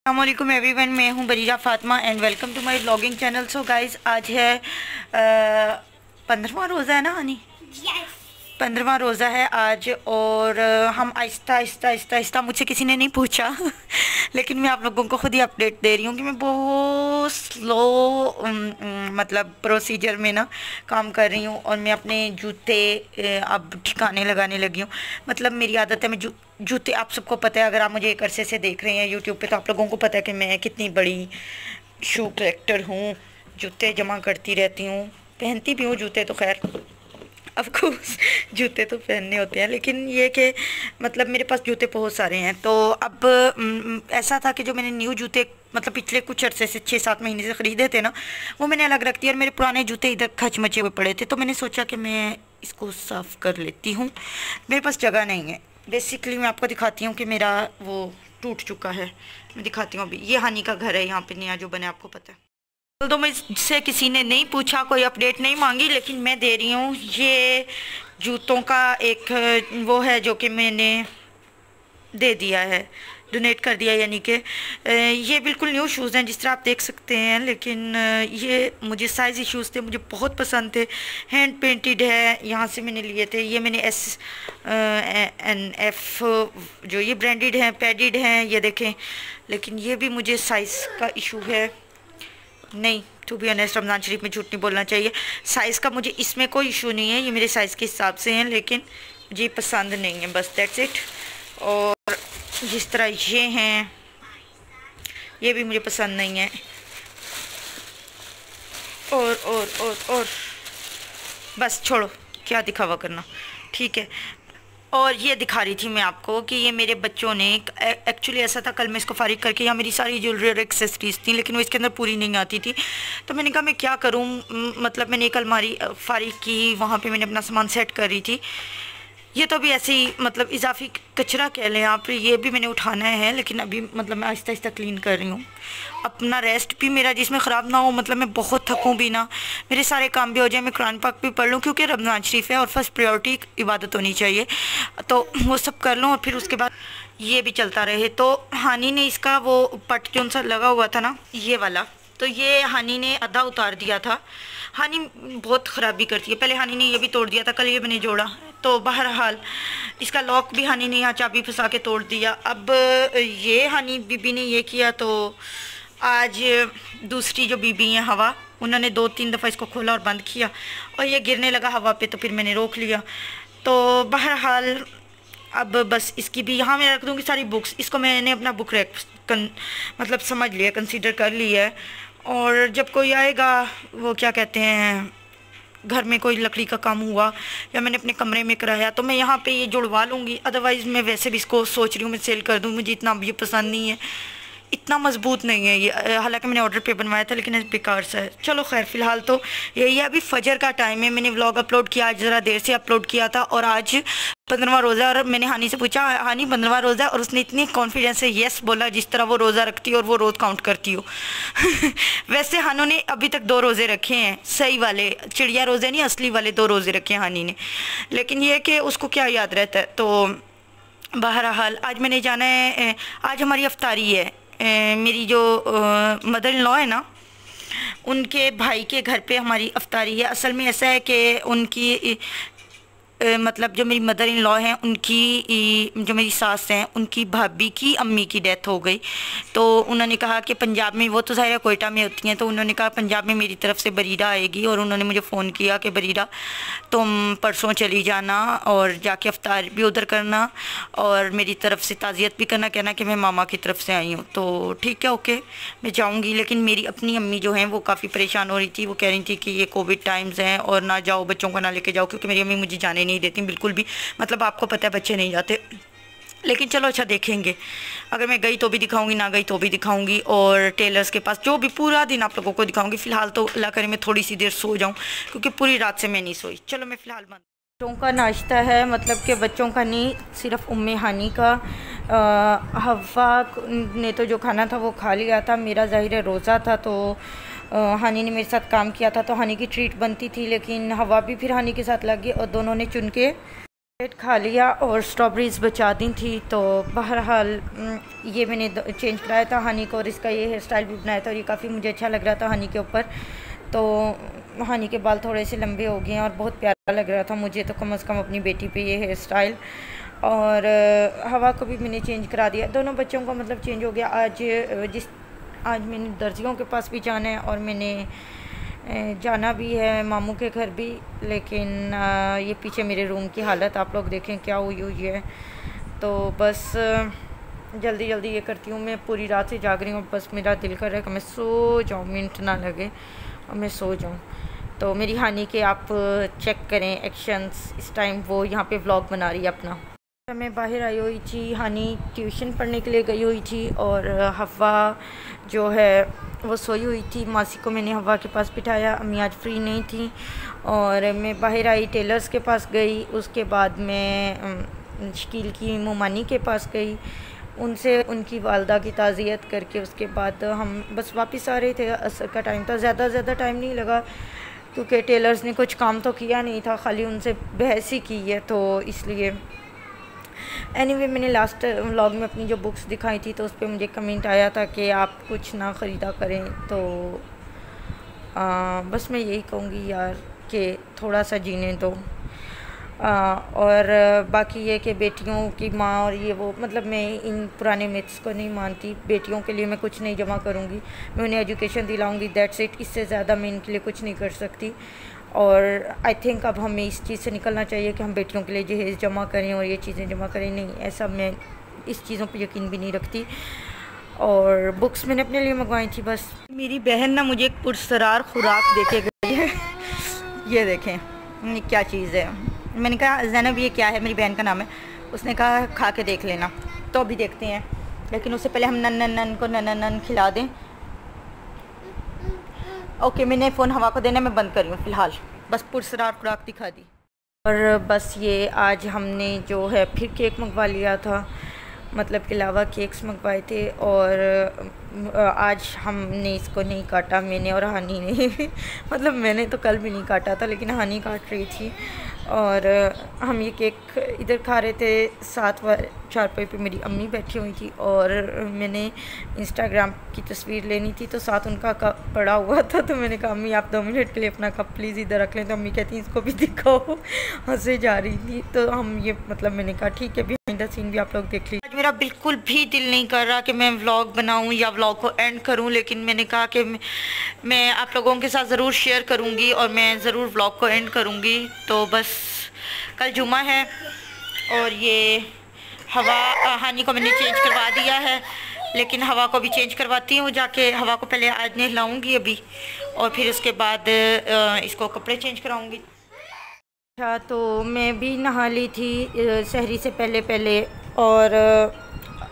अस्सलामुअलैकुम एवरीवन, मैं हूं Barira Fatima and welcome to my vlogging channel. So guys, आज है 15वां रोज़ा है ना हनी? 15वां रोज़ा है आज। और हम आहिस्ता आहिस्ता आहिस्ता आहिस्ता, मुझसे किसी ने नहीं पूछा लेकिन मैं आप लोगों को खुद ही अपडेट दे रही हूँ कि मैं बहुत स्लो मतलब प्रोसीजर में ना काम कर रही हूँ। और मैं अपने जूते अब ठिकाने लगाने लगी हूँ। मतलब मेरी आदत है, मैं जूते, आप सबको पता है, अगर आप मुझे एक अरसे से देख रहे हैं यूट्यूब पे तो आप लोगों को पता है कि मैं कितनी बड़ी शू कलेक्टर हूँ। जूते जमा करती रहती हूँ, पहनती भी हूँ जूते, तो खैर ऑफ कोर्स जूते तो पहनने होते हैं, लेकिन ये कि मतलब मेरे पास जूते बहुत सारे हैं। तो अब ऐसा था कि जो मैंने न्यू जूते मतलब पिछले कुछ अरसे से 6-7 महीने से ख़रीदे थे ना, वो मैंने अलग रख दिया और मेरे पुराने जूते इधर खच मचे हुए पड़े थे। तो मैंने सोचा कि मैं इसको साफ़ कर लेती हूँ। मेरे पास जगह नहीं है। बेसिकली मैं आपको दिखाती हूँ कि मेरा वो टूट चुका है। मैं दिखाती हूँ। अभी ये हानि का घर है, यहाँ पे नया जो बना, आपको पता है। तो मुझसे किसी ने नहीं पूछा, कोई अपडेट नहीं मांगी, लेकिन मैं दे रही हूँ। ये जूतों का एक वो है जो कि मैंने दे दिया है, डोनेट कर दिया, यानी कि ये बिल्कुल न्यू शूज़ हैं जिस तरह आप देख सकते हैं। लेकिन ये मुझे साइज़ शूज़ थे, मुझे बहुत पसंद थे। हैंड पेंटेड है, यहाँ से मैंने लिए थे। ये मैंने SNF जो ये ब्रांडेड हैं, पैडेड हैं, ये देखें। लेकिन ये भी मुझे साइज़ का इशू है। नहीं, टू बी ऑनेस्ट, रमज़ान शरीफ में झूठ नहीं बोलना चाहिए। साइज़ का मुझे इसमें कोई इशू नहीं है, ये मेरे साइज़ के हिसाब से हैं, लेकिन मुझे पसंद नहीं है, बस दैट्स इट। और जिस तरह ये हैं, ये भी मुझे पसंद नहीं है। और बस छोड़ो, क्या दिखावा करना, ठीक है। और ये दिखा रही थी मैं आपको कि ये मेरे बच्चों ने, एक्चुअली ऐसा था, कल मैं इसको फारिग करके, यहाँ मेरी सारी ज्वेलरी और एक्सेसरीज थी, लेकिन वो इसके अंदर पूरी नहीं आती थी। तो मैंने कहा मैं क्या करूँ, मतलब मैंने एक अलमारी फारिग की, वहाँ पे मैंने अपना सामान सेट कर रही थी। ये तो भी ऐसे ही मतलब इजाफी कचरा कह लें आप, ये भी मैंने उठाना है, लेकिन अभी मतलब मैं आहिस्ता आहिस्ता क्लीन कर रही हूँ। अपना रेस्ट भी मेरा जिसमें ख़राब ना हो, मतलब मैं बहुत थकूँ भी ना, मेरे सारे काम भी हो जाए, मैं कुरान पाक भी पढ़ लूँ, क्योंकि रमज़ान शरीफ है और फर्स्ट प्रायोरिटी इबादत होनी चाहिए। तो वो सब कर लूँ और फिर उसके बाद ये भी चलता रहे। तो हानि ने इसका वो पट जो सा लगा हुआ था ना, ये वाला, तो ये हानि ने आधा उतार दिया था। हानि बहुत ख़राबी करती है, पहले हानि ने ये भी तोड़ दिया था, कल ये मैंने जोड़ा। तो बहरहाल इसका लॉक भी हानि ने यहाँ चाबी फंसा के तोड़ दिया। अब ये हानि बीबी ने ये किया, तो आज दूसरी जो बीबी हैं हवा, उन्होंने 2-3 दफ़ा इसको खोला और बंद किया और ये गिरने लगा हवा पे, तो फिर मैंने रोक लिया। तो बहरहाल अब बस इसकी भी यहाँ मैं रख दूँगी सारी बुक्स। इसको मैंने अपना बुक रैक मतलब समझ लिया, कंसीडर कर लिया है। और जब कोई आएगा, वो क्या कहते हैं, घर में कोई लकड़ी का काम हुआ या मैंने अपने कमरे में कराया, तो मैं यहाँ पे ये जुड़वा लूँगी। अदरवाइज़ मैं वैसे भी इसको सोच रही हूँ मैं सेल कर दूँ, मुझे इतना ये पसंद नहीं है, इतना मजबूत नहीं है ये। हालांकि मैंने ऑर्डर पे बनवाया था, लेकिन बेकार सा है। चलो खैर, फ़िलहाल तो यही है। अभी फजर का टाइम है, मैंने व्लॉग अपलोड किया, आज ज़रा देर से अपलोड किया था। और आज 15वां रोज़ा, और मैंने हानि से पूछा, हानि 15वां रोज़ा, और उसने इतनी कॉन्फिडेंस से येस बोला जिस तरह वो रोज़ा रखती हो और वो रोज़ काउंट करती हो वैसे हानू ने अभी तक 2 रोज़े रखे हैं, सही वाले, चिड़िया रोज़े नहीं, असली वाले 2 रोज़े रखे हैं हानि ने। लेकिन ये कि उसको क्या याद रहता है। तो बहरहाल आज मैंने जाना है, आज हमारी अफ्तारी है। मेरी जो मदर इन लॉ है ना, उनके भाई के घर पे हमारी अफ्तारी है। असल में ऐसा है कि उनकी मतलब जो मेरी मदर इन लॉ हैं, उनकी जो मेरी सास हैं, उनकी भाभी की अम्मी की डेथ हो गई। तो उन्होंने कहा कि पंजाब में, वो तो ज़ाहिर कोयटा में होती हैं, तो उन्होंने कहा पंजाब में मेरी तरफ से बरीरा आएगी। और उन्होंने मुझे फ़ोन किया कि बरीरा तुम परसों चली जाना और जाके अफ्तार भी उधर करना और मेरी तरफ से ताज़ियत भी करना, कहना कि मैं मामा की तरफ से आई हूँ। तो ठीक है, ओके, मैं जाऊँगी। लेकिन मेरी अपनी अम्मी जो हैं वो काफ़ी परेशान हो रही थी, वो कह रही थी कि ये कोविड टाइम्स हैं और ना जाओ, बच्चों को ना लेके जाओ, क्योंकि मेरी अम्मी मुझे जाने नहीं देती बिल्कुल भी। मतलब आपको पता है बच्चे नहीं जाते। लेकिन चलो अच्छा, देखेंगे, अगर मैं गई तो भी दिखाऊंगी, ना गई तो भी दिखाऊंगी। और टेलर्स के पास जो भी पूरा दिन आप लोगों को दिखाऊंगी। फ़िलहाल तो अल्लाह करे मैं थोड़ी सी देर सो जाऊं, क्योंकि पूरी रात से मैं नहीं सोई। चलो मैं फ़िलहाल बंद। बच्चों का नाश्ता है, मतलब कि बच्चों का नहीं, सिर्फ उम्मे हानि का। हवा ने तो जो खाना था वो खा लिया था। मेरा ज़ाहिर रोज़ा था, तो हानि ने मेरे साथ काम किया था, तो हानि की ट्रीट बनती थी, लेकिन हवा भी फिर हानि के साथ लग गई और दोनों ने चुन के प्लेट खा लिया और स्ट्रॉबेरीज़ बचा दी थी। तो बहरहाल ये मैंने चेंज कराया था हनी को, और इसका ये हेयर स्टाइल भी बनाया था और ये काफ़ी मुझे अच्छा लग रहा था हनी के ऊपर। तो हनी के बाल थोड़े से लंबे हो गए हैं और बहुत प्यारा लग रहा था मुझे, तो कम से कम अपनी बेटी पे ये हेयर स्टाइल। और हवा को भी मैंने चेंज करा दिया, दोनों बच्चों का मतलब चेंज हो गया। आज मैंने दर्जियों के पास भी जाना है और मैंने जाना भी है मामू के घर भी, लेकिन ये पीछे मेरे रूम की हालत आप लोग देखें क्या हुई है। तो बस जल्दी जल्दी ये करती हूँ, मैं पूरी रात से जाग रही हूँ, बस मेरा दिल कर रहा है कि मैं सो जाऊँ, मिनट ना लगे और मैं सो जाऊँ। तो मेरी हानि के आप चेक करें एक्शंस, इस टाइम वो यहाँ पे व्लॉग बना रही है अपना। मैं बाहर आई हुई थी, हानि ट्यूशन पढ़ने के लिए गई हुई थी और हवा जो है वो सोई हुई थी। मासी को मैंने हवा के पास बिठाया, अम्मी आज फ्री नहीं थी और मैं बाहर आई, टेलर्स के पास गई। उसके बाद मैं शकील की मुमानी के पास गई, उनसे उनकी वालदा की ताज़ियत करके उसके बाद हम बस वापस आ रहे थे। असर का टाइम था, ज़्यादा टाइम नहीं लगा क्योंकि टेलर्स ने कुछ काम तो किया नहीं था, खाली उनसे बहस ही की है, तो इसलिए एनीवे मैंने लास्ट व्लॉग में अपनी जो बुक्स दिखाई थी तो उस पर मुझे कमेंट आया था कि आप कुछ ना ख़रीदा करें। तो बस मैं यही कहूँगी यार कि थोड़ा सा जीने दो। और बाकी ये कि बेटियों की माँ और ये वो, मतलब मैं इन पुराने मिथ्स को नहीं मानती। बेटियों के लिए मैं कुछ नहीं जमा करूँगी, मैं उन्हें एजुकेशन दिलाऊँगी, दैट्स इट। इससे ज़्यादा मैं इनके लिए कुछ नहीं कर सकती। और आई थिंक अब हमें इस चीज़ से निकलना चाहिए कि हम बेटियों के लिए जहेज़ जमा करें और ये चीज़ें जमा करें, नहीं ऐसा मैं इस चीज़ों पे यकीन भी नहीं रखती। और बुक्स मैंने अपने लिए मंगवाई थी बस। मेरी बहन ना मुझे एक पुरसरार खुराक देके गई है ये देखें ये क्या चीज़ है। मैंने कहा ज़ैनब ये क्या है, मेरी बहन का नाम है। उसने कहा खा के देख लेना, तो अभी देखते हैं, लेकिन उससे पहले हम नन को नन खिला दें। ओके मैंने फ़ोन हवा को देना, मैं बंद कर रही हूँ फ़िलहाल, बस पुरसरार खुराक दिखा दी। और बस ये आज हमने जो है फिर केक मंगवा लिया था, मतलब के अलावा केक्स मंगवाए थे। और आज हमने इसको नहीं काटा, मैंने और हानि ने मतलब मैंने तो कल भी नहीं काटा था, लेकिन हानि काट रही थी। और हम ये केक इधर खा रहे थे, साथ चारपाई पे मेरी अम्मी बैठी हुई थी और मैंने इंस्टाग्राम की तस्वीर लेनी थी तो साथ उनका कप पड़ा हुआ था। तो मैंने कहा अम्मी आप 2 मिनट के लिए अपना कप प्लीज़ इधर रख लें। तो अम्मी कहती इसको भी दिखाओ, हंसे जा रही थी। तो हम ये मतलब मैंने कहा ठीक है, बिहाइंड द सीन भी आप लोग देख लीजिए। आज मेरा बिल्कुल भी दिल नहीं कर रहा कि मैं व्लॉग बनाऊँ या व्लॉग को एंड करूँ, लेकिन मैंने कहा कि मैं आप लोगों के साथ ज़रूर शेयर करूँगी और मैं ज़रूर व्लॉग को एंड करूँगी। तो बस कल जुमा है और ये हवा हानि को मैंने चेंज करवा दिया है, लेकिन हवा को भी चेंज करवाती हूँ जाके। हवा को पहले आज नहलाऊँगी अभी और फिर उसके बाद इसको कपड़े चेंज कराऊँगी। अच्छा तो मैं भी नहा ली थी सहरी से पहले और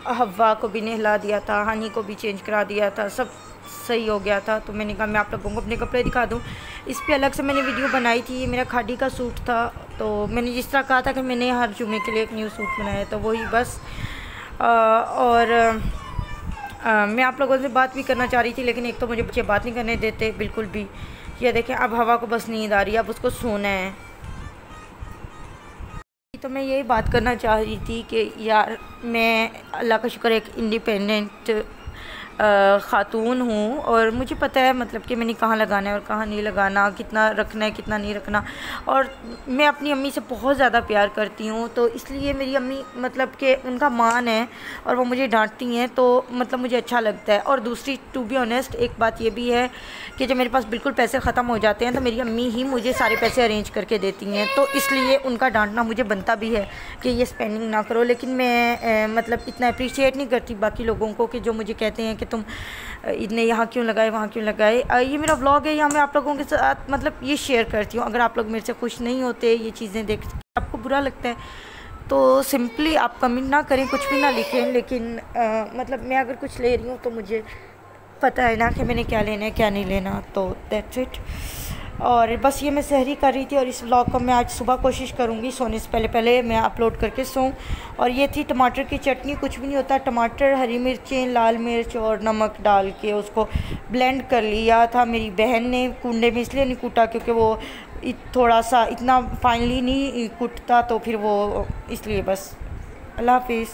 हवा को भी नहला दिया था, हानि को भी चेंज करा दिया था, सब सही हो गया था। तो मैंने कहा मैं आप लोगों को अपने कपड़े दिखा दूं। इस पे अलग से मैंने वीडियो बनाई थी, ये मेरा खादी का सूट था। तो मैंने जिस तरह कहा था कि मैंने हर जुमे के लिए एक न्यू सूट बनाया, तो वही बस। मैं आप लोगों से बात भी करना चाह रही थी, लेकिन एक तो मुझे बच्चे बात नहीं करने देते बिल्कुल भी। ये देखें अब हवा को बस नींद आ रही है, अब उसको सोना है। तो मैं यही बात करना चाह रही थी कि यार मैं अल्लाह का शुक्र एक इंडिपेंडेंट ख़ातून हूँ और मुझे पता है मतलब कि मैंने कहाँ लगाना है और कहाँ नहीं लगाना, कितना रखना है कितना नहीं रखना। और मैं अपनी अम्मी से बहुत ज़्यादा प्यार करती हूँ, तो इसलिए मेरी अम्मी मतलब कि उनका मान है और वो मुझे डांटती हैं तो मतलब मुझे अच्छा लगता है। और दूसरी टू बी ऑनेस्ट एक बात ये भी है कि जब मेरे पास बिल्कुल पैसे ख़त्म हो जाते हैं तो मेरी अम्मी ही मुझे सारे पैसे अरेंज करके देती हैं, तो इसलिए उनका डांटना मुझे बनता भी है कि ये स्पेंडिंग ना करो। लेकिन मैं मतलब इतना अप्रिशिएट नहीं करती बाकी लोगों को कि जो मुझे कहते हैं कि तुम इतने यहाँ क्यों लगाए वहाँ क्यों लगाए। ये मेरा व्लॉग है, यहाँ मैं आप लोगों के साथ मतलब ये शेयर करती हूँ। अगर आप लोग मेरे से खुश नहीं होते, ये चीज़ें देख आपको बुरा लगता है तो सिंपली आप कमेंट ना करें, कुछ भी ना लिखें। लेकिन मतलब मैं अगर कुछ ले रही हूँ तो मुझे पता है ना कि मैंने क्या लेना है क्या नहीं लेना, तो दैट्स इट। और बस ये मैं सहरी कर रही थी, और इस व्लॉग को मैं आज सुबह कोशिश करूँगी सोने से पहले पहले मैं अपलोड करके सोऊं। और ये थी टमाटर की चटनी। कुछ भी नहीं होता, टमाटर, हरी मिर्चें, लाल मिर्च और नमक डाल के उसको ब्लेंड कर लिया था। मेरी बहन ने कूंडे में इसलिए नहीं कूटा क्योंकि वो थोड़ा सा इतना फाइनली नहीं कूटता, तो फिर वो इसलिए। बस अल्लाह हाफिज़।